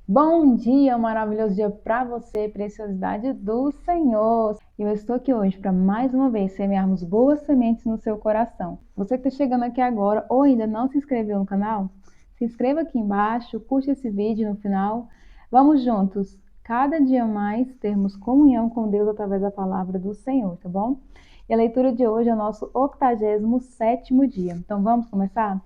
Bom dia, um maravilhoso dia para você, preciosidade do Senhor. Eu estou aqui hoje para mais uma vez semearmos boas sementes no seu coração. Você que está chegando aqui agora ou ainda não se inscreveu no canal, se inscreva aqui embaixo, curte esse vídeo no final. Vamos juntos, cada dia mais, termos comunhão com Deus através da palavra do Senhor, tá bom? E a leitura de hoje é o nosso 87º dia. Então vamos começar?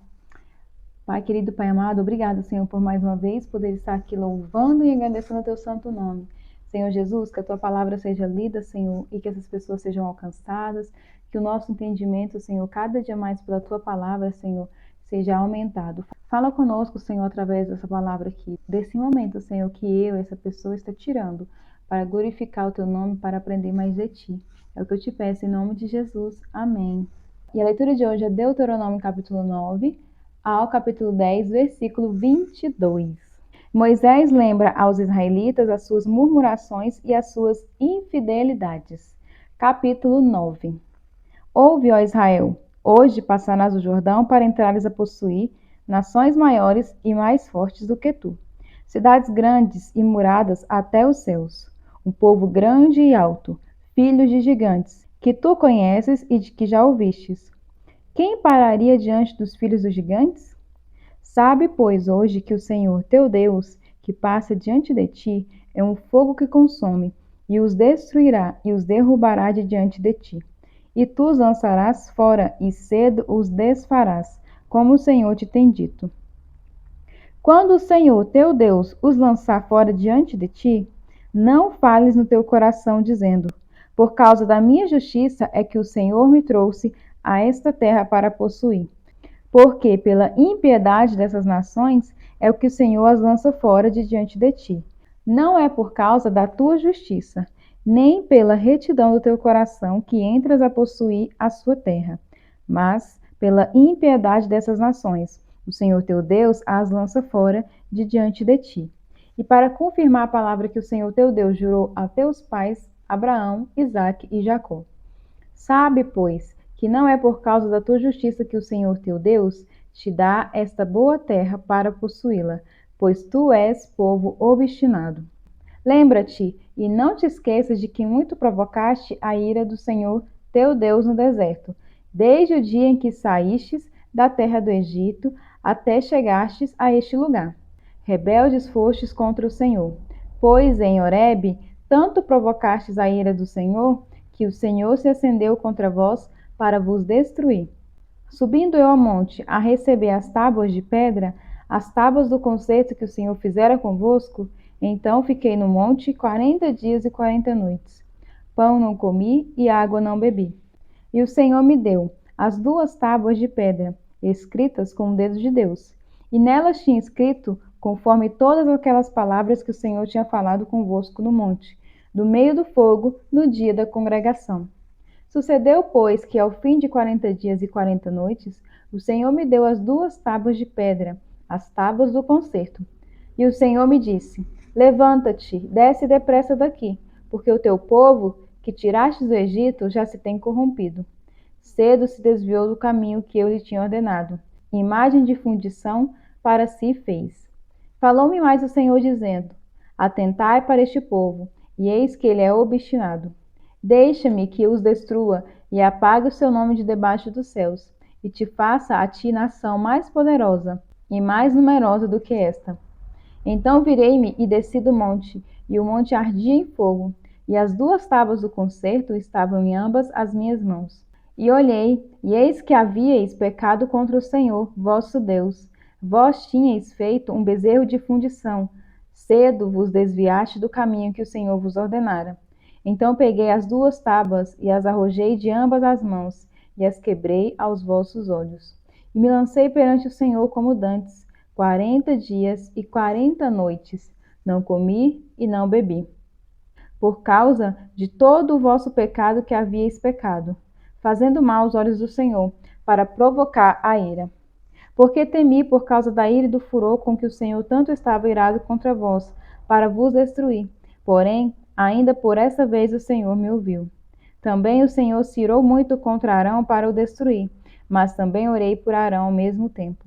Pai querido, Pai amado, obrigado, Senhor, por mais uma vez poder estar aqui louvando e agradecendo o teu santo nome. Senhor Jesus, que a tua palavra seja lida, Senhor, e que essas pessoas sejam alcançadas, que o nosso entendimento, Senhor, cada dia mais pela tua palavra, Senhor, seja aumentado. Fala conosco, Senhor, através dessa palavra aqui, desse momento, Senhor, que essa pessoa está tirando para glorificar o teu nome, para aprender mais de ti. É o que eu te peço em nome de Jesus. Amém. E a leitura de hoje é Deuteronômio capítulo 9, ao capítulo 10, versículo 22. Moisés lembra aos israelitas as suas murmurações e as suas infidelidades. Capítulo 9. Ouve, ó Israel, hoje passarás o Jordão para entrares a possuir nações maiores e mais fortes do que tu, cidades grandes e muradas até os céus, um povo grande e alto, filhos de gigantes, que tu conheces e de que já ouvistes. Quem pararia diante dos filhos dos gigantes? Sabe, pois, hoje que o Senhor teu Deus, que passa diante de ti, é um fogo que consome, e os destruirá e os derrubará de diante de ti. E tu os lançarás fora, e cedo os desfarás, como o Senhor te tem dito. Quando o Senhor teu Deus os lançar fora diante de ti, não fales no teu coração, dizendo: por causa da minha justiça é que o Senhor me trouxe a esta terra para possuir. Porque pela impiedade dessas nações é o que o Senhor as lança fora de diante de ti. Não é por causa da tua justiça, nem pela retidão do teu coração que entras a possuir a sua terra, mas pela impiedade dessas nações. O Senhor teu Deus as lança fora de diante de ti. E para confirmar a palavra que o Senhor teu Deus jurou a teus pais, Abraão, Isaque e Jacó. Sabe, pois, que não é por causa da tua justiça que o Senhor teu Deus te dá esta boa terra para possuí-la, pois tu és povo obstinado. Lembra-te e não te esqueças de que muito provocaste a ira do Senhor teu Deus no deserto, desde o dia em que saístes da terra do Egito até chegastes a este lugar. Rebeldes fostes contra o Senhor, pois em Horebe tanto provocastes a ira do Senhor, que o Senhor se acendeu contra vós para vos destruir. Subindo eu ao monte a receber as tábuas de pedra, as tábuas do concerto que o Senhor fizera convosco, então fiquei no monte 40 dias e 40 noites. Pão não comi e água não bebi. E o Senhor me deu as 2 tábuas de pedra, escritas com o dedo de Deus. E nelas tinha escrito, conforme todas aquelas palavras que o Senhor tinha falado convosco no monte, do meio do fogo, no dia da congregação. Sucedeu, pois, que ao fim de 40 dias e 40 noites, o Senhor me deu as 2 tábuas de pedra, as tábuas do concerto. E o Senhor me disse: levanta-te, desce depressa daqui, porque o teu povo, que tiraste do Egito, já se tem corrompido. Cedo se desviou do caminho que eu lhe tinha ordenado. Imagem de fundição para si fez. Falou-me mais o Senhor, dizendo: atentai para este povo, e eis que ele é obstinado. Deixa-me que os destrua e apague o seu nome de debaixo dos céus, e te faça a ti nação mais poderosa e mais numerosa do que esta. Então virei-me e desci do monte, e o monte ardia em fogo, e as 2 tábuas do concerto estavam em ambas as minhas mãos. E olhei, e eis que havíeis pecado contra o Senhor, vosso Deus. Vós tinhais feito um bezerro de fundição. Cedo vos desviaste do caminho que o Senhor vos ordenara. Então peguei as 2 tábuas e as arrojei de ambas as mãos, e as quebrei aos vossos olhos. E me lancei perante o Senhor como dantes, 40 dias e 40 noites. Não comi e não bebi, por causa de todo o vosso pecado que havíeis pecado, fazendo mal aos olhos do Senhor, para provocar a ira. Porque temi por causa da ira e do furor com que o Senhor tanto estava irado contra vós, para vos destruir. Porém, ainda por essa vez o Senhor me ouviu. Também o Senhor se irou muito contra Arão para o destruir, mas também orei por Arão ao mesmo tempo.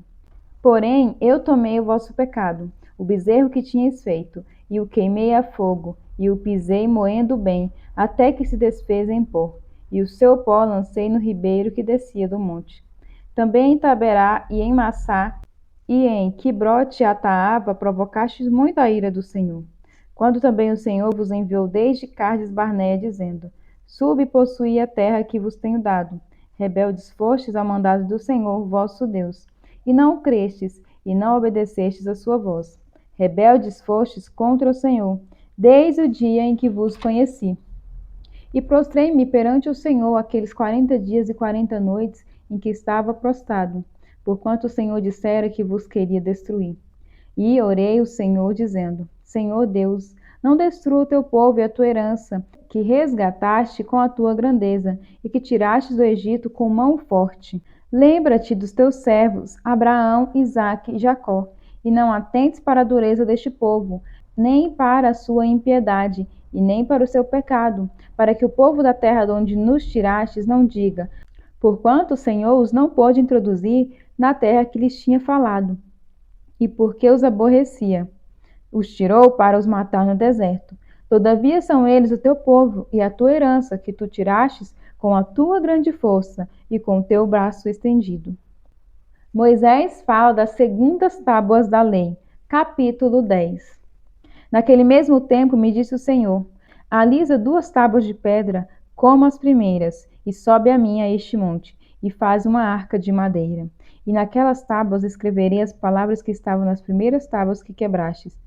Porém, eu tomei o vosso pecado, o bezerro que tinhas feito, e o queimei a fogo, e o pisei moendo bem, até que se desfez em pó, e o seu pó lancei no ribeiro que descia do monte. Também em Taberá e em Massá e em Quibrote Ataava provocastes muito a ira do Senhor. Quando também o Senhor vos enviou desde Cádiz Barneia, dizendo: Subi e possuí a terra que vos tenho dado. Rebeldes fostes ao mandado do Senhor, vosso Deus, e não crestes, e não obedecestes a sua voz. Rebeldes fostes contra o Senhor, desde o dia em que vos conheci. E prostrei-me perante o Senhor aqueles 40 dias e 40 noites em que estava prostrado, porquanto o Senhor dissera que vos queria destruir. E orei ao Senhor, dizendo: Senhor Deus, não destrua o teu povo e a tua herança, que resgataste com a tua grandeza, e que tiraste do Egito com mão forte. Lembra-te dos teus servos, Abraão, Isaque e Jacó, e não atentes para a dureza deste povo, nem para a sua impiedade, e nem para o seu pecado, para que o povo da terra de onde nos tirastes não diga: porquanto o Senhor os não pôde introduzir na terra que lhes tinha falado, e porque os aborrecia, os tirou para os matar no deserto. Todavia são eles o teu povo e a tua herança, que tu tirastes com a tua grande força e com o teu braço estendido. Moisés fala das segundas tábuas da lei, capítulo 10. Naquele mesmo tempo me disse o Senhor: alisa 2 tábuas de pedra, como as primeiras, e sobe a mim a este monte, e faz uma arca de madeira. E naquelas tábuas escreverei as palavras que estavam nas primeiras tábuas que quebrastes,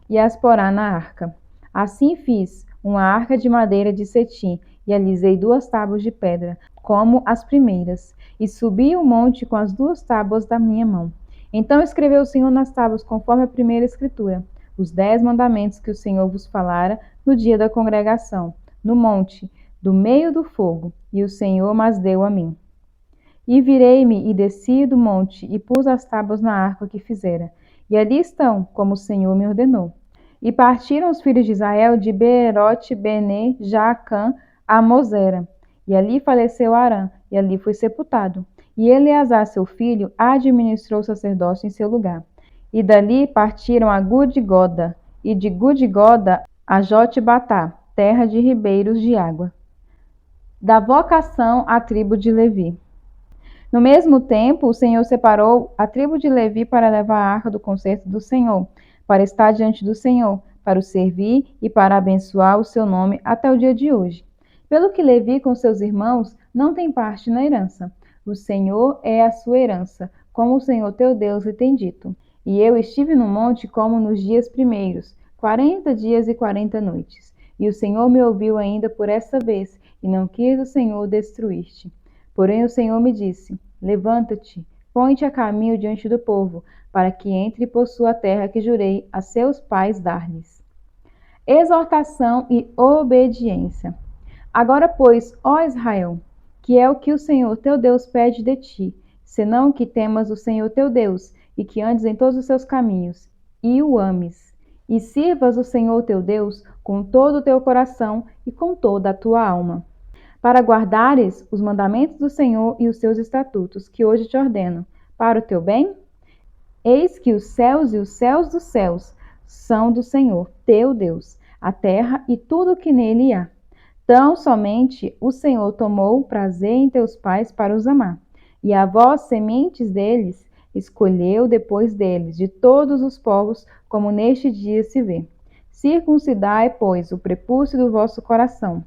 e as porá na arca. Assim fiz uma arca de madeira de cetim, e alisei 2 tábuas de pedra, como as primeiras, e subi o monte com as 2 tábuas da minha mão. Então escreveu o Senhor nas tábuas, conforme a primeira escritura, os 10 mandamentos que o Senhor vos falara no dia da congregação, no monte, do meio do fogo, e o Senhor mas deu a mim. E virei-me e desci do monte, e pus as tábuas na arca que fizera, e ali estão, como o Senhor me ordenou. E partiram os filhos de Israel de Beerote Bene Jaacã a Mosera, e ali faleceu Arã, e ali foi sepultado. E Eleazar, seu filho, administrou o sacerdócio em seu lugar. E dali partiram a Gudigoda, e de Gudigoda a Jotbatá, terra de ribeiros de água. Da vocação à tribo de Levi. No mesmo tempo, o Senhor separou a tribo de Levi para levar a arca do concerto do Senhor, para estar diante do Senhor, para o servir e para abençoar o seu nome até o dia de hoje. Pelo que Levi com seus irmãos não tem parte na herança. O Senhor é a sua herança, como o Senhor teu Deus lhe tem dito. E eu estive no monte como nos dias primeiros, 40 dias e 40 noites. E o Senhor me ouviu ainda por essa vez, e não quis o Senhor destruir-te. Porém o Senhor me disse: levanta-te, põe-te a caminho diante do povo, para que entre e possua a terra que jurei a seus pais dar-lhes. Exortação e obediência. Agora, pois, ó Israel, que é o que o Senhor teu Deus pede de ti, senão que temas o Senhor teu Deus, e que andes em todos os seus caminhos, e o ames, e sirvas o Senhor teu Deus com todo o teu coração e com toda a tua alma, para guardares os mandamentos do Senhor e os seus estatutos, que hoje te ordeno, para o teu bem? Eis que os céus e os céus dos céus são do Senhor, teu Deus, a terra e tudo o que nele há. Tão somente o Senhor tomou prazer em teus pais para os amar, e a vós, sementes deles, escolheu depois deles, de todos os povos, como neste dia se vê. Circuncidai, pois, o prepúcio do vosso coração,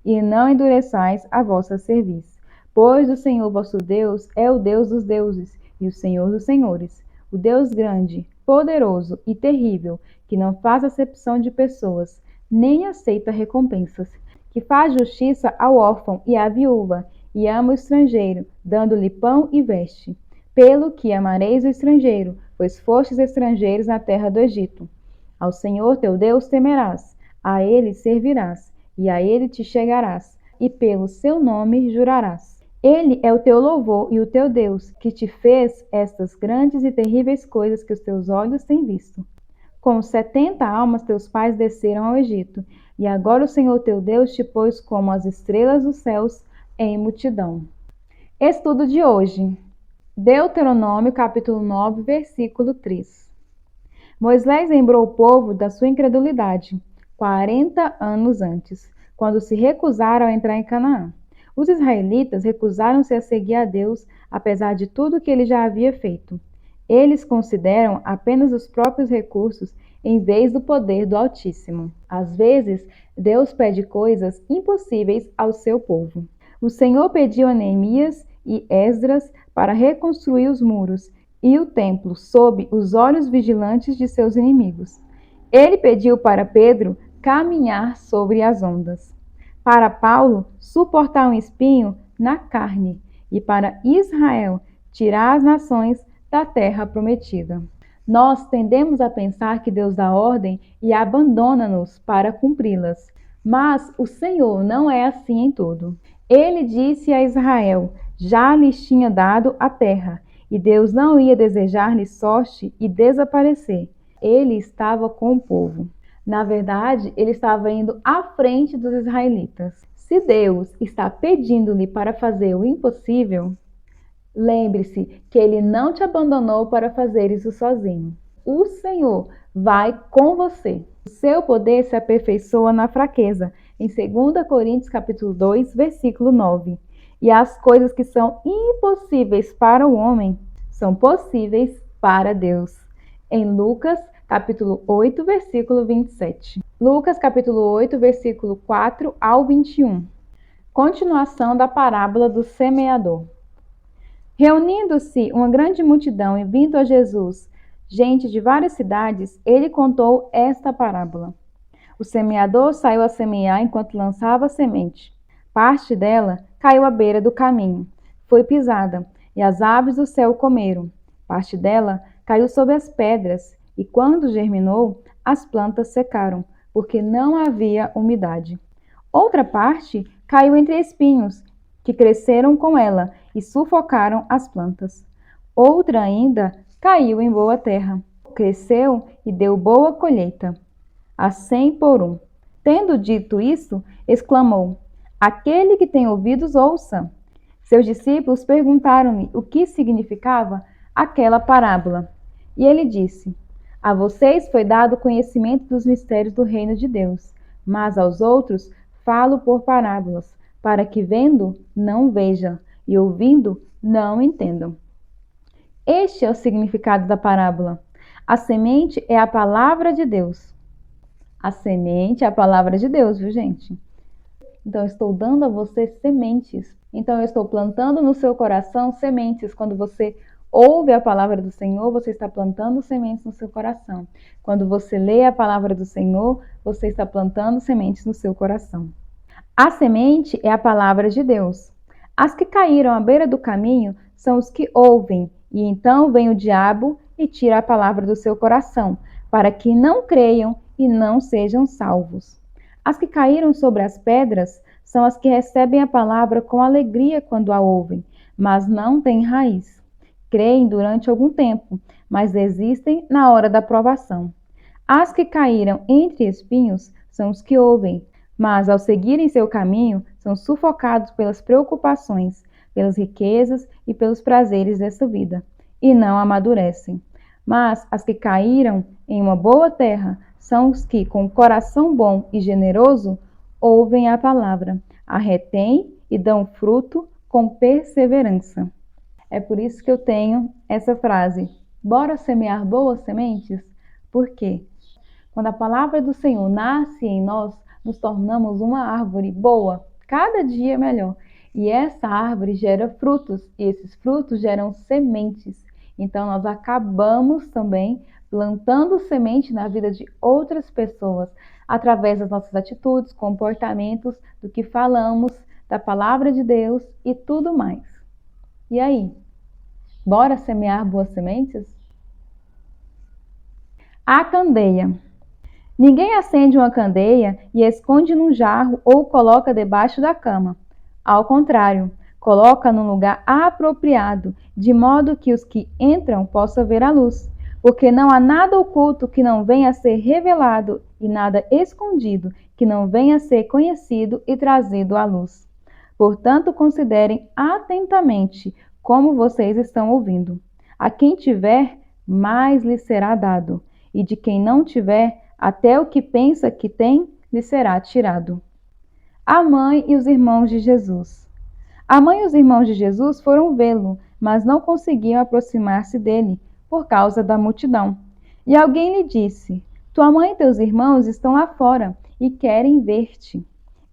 e não endureçais a vossa cerviz. Pois o Senhor vosso Deus é o Deus dos deuses e o Senhor dos senhores, o Deus grande, poderoso e terrível, que não faz acepção de pessoas, nem aceita recompensas, que faz justiça ao órfão e à viúva, e ama o estrangeiro, dando-lhe pão e veste. Pelo que amareis o estrangeiro, pois fostes estrangeiros na terra do Egito. Ao Senhor teu Deus temerás, a ele servirás, e a ele te chegarás, e pelo seu nome jurarás. Ele é o teu louvor e o teu Deus, que te fez estas grandes e terríveis coisas que os teus olhos têm visto. Com 70 almas teus pais desceram ao Egito, e agora o Senhor teu Deus te pôs como as estrelas dos céus em multidão. Estudo de hoje. Deuteronômio, capítulo 9, versículo 3. Moisés lembrou o povo da sua incredulidade 40 anos antes, quando se recusaram a entrar em Canaã. Os israelitas recusaram-se a seguir a Deus, apesar de tudo que ele já havia feito. Eles consideram apenas os próprios recursos em vez do poder do Altíssimo. Às vezes, Deus pede coisas impossíveis ao seu povo. O Senhor pediu a Neemias e Esdras para reconstruir os muros e o templo sob os olhos vigilantes de seus inimigos. Ele pediu para Pedro caminhar sobre as ondas, para Paulo suportar um espinho na carne e para Israel tirar as nações da terra prometida. Nós tendemos a pensar que Deus dá ordem e abandona-nos para cumpri-las, mas o Senhor não é assim em tudo. Ele disse a Israel: já lhes tinha dado a terra, e Deus não ia desejar-lhes sorte e desaparecer. Ele estava com o povo. Na verdade, ele estava indo à frente dos israelitas. Se Deus está pedindo-lhe para fazer o impossível, lembre-se que ele não te abandonou para fazer isso sozinho. O Senhor vai com você. O seu poder se aperfeiçoa na fraqueza, em 2 Coríntios capítulo 2, versículo 9. E as coisas que são impossíveis para o homem são possíveis para Deus. Em Lucas capítulo 8, versículo 27. Lucas capítulo 8, versículo 4 ao 21. Continuação da parábola do semeador. Reunindo-se uma grande multidão e vindo a Jesus, gente de várias cidades, ele contou esta parábola. O semeador saiu a semear enquanto lançava a semente. Parte dela caiu à beira do caminho, foi pisada, e as aves do céu comeram. Parte dela caiu sobre as pedras, e quando germinou, as plantas secaram, porque não havia umidade. Outra parte caiu entre espinhos, que cresceram com ela e sufocaram as plantas. Outra ainda caiu em boa terra, cresceu e deu boa colheita, a 100 por 1. Tendo dito isso, exclamou: aquele que tem ouvidos, ouça. Seus discípulos perguntaram-lhe o que significava aquela parábola. E ele disse: a vocês foi dado conhecimento dos mistérios do reino de Deus, mas aos outros falo por parábolas, para que vendo, não vejam, e ouvindo, não entendam. Este é o significado da parábola. A semente é a palavra de Deus. A semente é a palavra de Deus, viu, gente? Então, eu estou dando a você sementes. Então, eu estou plantando no seu coração sementes. Quando você ouve a palavra do Senhor, você está plantando sementes no seu coração. Quando você lê a palavra do Senhor, você está plantando sementes no seu coração. A semente é a palavra de Deus. As que caíram à beira do caminho são os que ouvem, e então vem o diabo e tira a palavra do seu coração, para que não creiam e não sejam salvos. As que caíram sobre as pedras são as que recebem a palavra com alegria quando a ouvem, mas não têm raiz. Creem durante algum tempo, mas desistem na hora da provação. As que caíram entre espinhos são os que ouvem, mas ao seguirem seu caminho, são sufocados pelas preocupações, pelas riquezas e pelos prazeres desta vida, e não amadurecem. Mas as que caíram em uma boa terra são os que, com coração bom e generoso, ouvem a palavra, a retêm e dão fruto com perseverança. É por isso que eu tenho essa frase: bora semear boas sementes? Por quê? Quando a palavra do Senhor nasce em nós, nos tornamos uma árvore boa, cada dia melhor. E essa árvore gera frutos, e esses frutos geram sementes. Então, nós acabamos também plantando semente na vida de outras pessoas, através das nossas atitudes, comportamentos, do que falamos, da palavra de Deus e tudo mais. E aí? Bora semear boas sementes? A candeia. Ninguém acende uma candeia e esconde num jarro ou coloca debaixo da cama. Ao contrário, coloca num lugar apropriado, de modo que os que entram possam ver a luz. Porque não há nada oculto que não venha a ser revelado e nada escondido que não venha a ser conhecido e trazido à luz. Portanto, considerem atentamente como vocês estão ouvindo. A quem tiver, mais lhe será dado, e de quem não tiver, até o que pensa que tem, lhe será tirado. A mãe e os irmãos de Jesus. A mãe e os irmãos de Jesus foram vê-lo, mas não conseguiam aproximar-se dele, por causa da multidão. E alguém lhe disse: Tua mãe e teus irmãos estão lá fora e querem ver-te.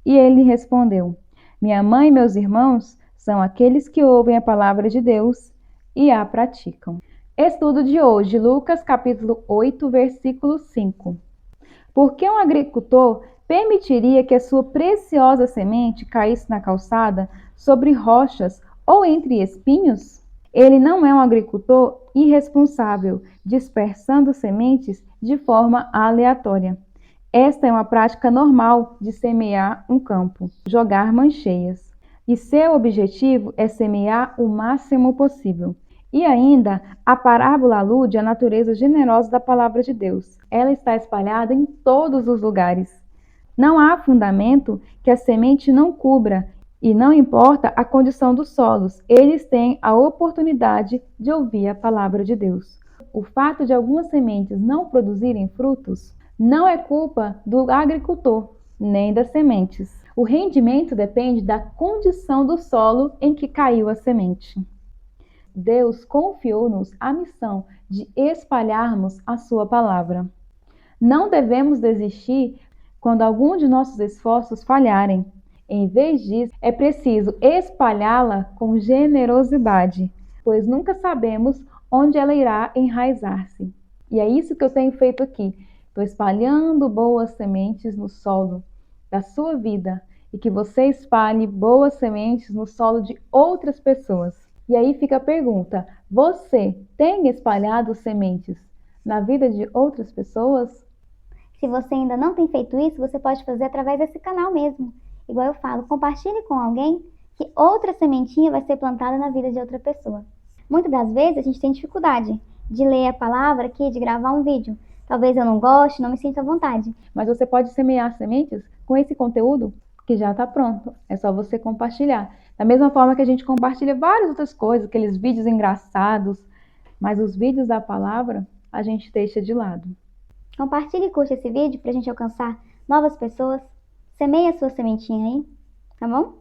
E ele respondeu: Minha mãe e meus irmãos são aqueles que ouvem a palavra de Deus e a praticam. Estudo de hoje, Lucas capítulo 8, versículo 5. Por que um agricultor permitiria que a sua preciosa semente caísse na calçada, sobre rochas ou entre espinhos? Ele não é um agricultor irresponsável, dispersando sementes de forma aleatória. Esta é uma prática normal de semear um campo, jogar mancheias. E seu objetivo é semear o máximo possível. E ainda, a parábola alude à natureza generosa da palavra de Deus. Ela está espalhada em todos os lugares. Não há fundamento que a semente não cubra, e não importa a condição dos solos, eles têm a oportunidade de ouvir a palavra de Deus. O fato de algumas sementes não produzirem frutos não é culpa do agricultor, nem das sementes. O rendimento depende da condição do solo em que caiu a semente. Deus confiou-nos a missão de espalharmos a sua palavra. Não devemos desistir quando algum de nossos esforços falharem. Em vez disso, é preciso espalhá-la com generosidade, pois nunca sabemos onde ela irá enraizar-se. E é isso que eu tenho feito aqui. Estou espalhando boas sementes no solo da sua vida e que você espalhe boas sementes no solo de outras pessoas. E aí fica a pergunta: você tem espalhado sementes na vida de outras pessoas? Se você ainda não tem feito isso, você pode fazer através desse canal mesmo. Igual eu falo, compartilhe com alguém que outra sementinha vai ser plantada na vida de outra pessoa. Muitas das vezes a gente tem dificuldade de ler a palavra aqui, de gravar um vídeo. Talvez eu não goste, não me sinta à vontade. Mas você pode semear sementes com esse conteúdo que já está pronto. É só você compartilhar. Da mesma forma que a gente compartilha várias outras coisas, aqueles vídeos engraçados, mas os vídeos da palavra a gente deixa de lado. Compartilhe e curte esse vídeo para a gente alcançar novas pessoas. Semeie a sua sementinha aí, tá bom?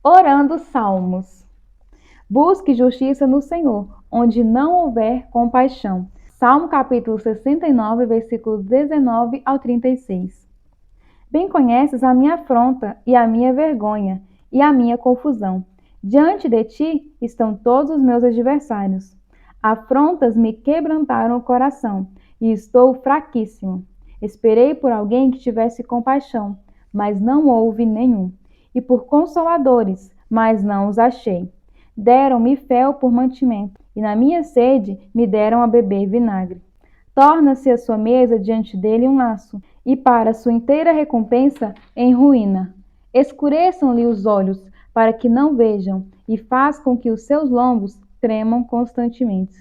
Orando salmos. Busque justiça no Senhor, onde não houver compaixão. Salmo capítulo 69, versículos 19 ao 36. Bem conheces a minha afronta e a minha vergonha e a minha confusão. Diante de ti estão todos os meus adversários. Afrontas me quebrantaram o coração e estou fraquíssimo. Esperei por alguém que tivesse compaixão, mas não houve nenhum. E por consoladores, mas não os achei. Deram-me fel por mantimento, e na minha sede me deram a beber vinagre. Torna-se a sua mesa diante dele um laço, e para sua inteira recompensa em ruína. Escureçam-lhe os olhos, para que não vejam, e faz com que os seus lombos tremam constantemente.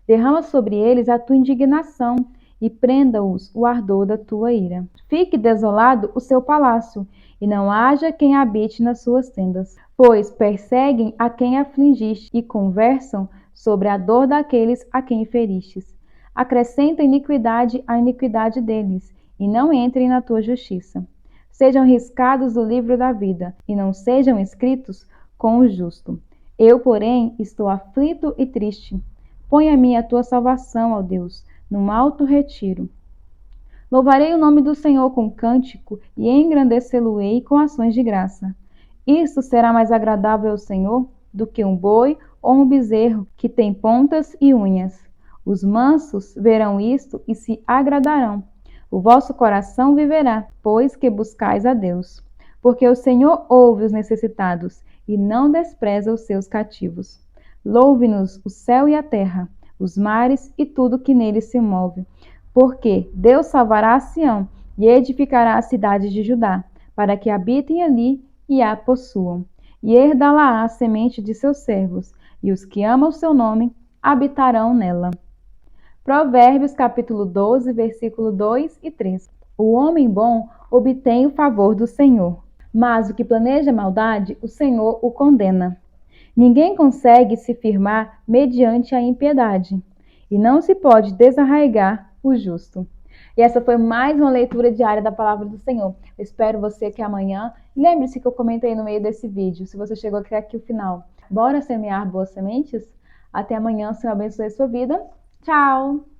Derrama sobre eles a tua indignação, e prenda-os o ardor da tua ira. Fique desolado o seu palácio, e não haja quem habite nas suas tendas. Pois perseguem a quem afligiste, e conversam sobre a dor daqueles a quem feristes. Acrescenta iniquidade à iniquidade deles, e não entrem na tua justiça. Sejam riscados do livro da vida, e não sejam escritos com o justo. Eu, porém, estou aflito e triste. Põe a mim a tua salvação, ó Deus, num alto retiro. Louvarei o nome do Senhor com cântico e engrandecê-lo-ei com ações de graça. Isto será mais agradável ao Senhor do que um boi ou um bezerro que tem pontas e unhas. Os mansos verão isto e se agradarão. O vosso coração viverá, pois que buscais a Deus. Porque o Senhor ouve os necessitados e não despreza os seus cativos. Louve-nos o céu e a terra, os mares e tudo que neles se move. Porque Deus salvará a Sião e edificará a cidade de Judá, para que habitem ali e a possuam. E herdá-la a semente de seus servos, e os que amam o seu nome habitarão nela. Provérbios capítulo 12, versículo 2 e 3. O homem bom obtém o favor do Senhor, mas o que planeja maldade, o Senhor o condena. Ninguém consegue se firmar mediante a impiedade, e não se pode desarraigar o justo. E essa foi mais uma leitura diária da Palavra do Senhor. Eu espero você aqui amanhã. Lembre-se que eu comentei no meio desse vídeo, se você chegou aqui ao final. Bora semear boas sementes? Até amanhã, Senhor abençoe a sua vida. Tchau!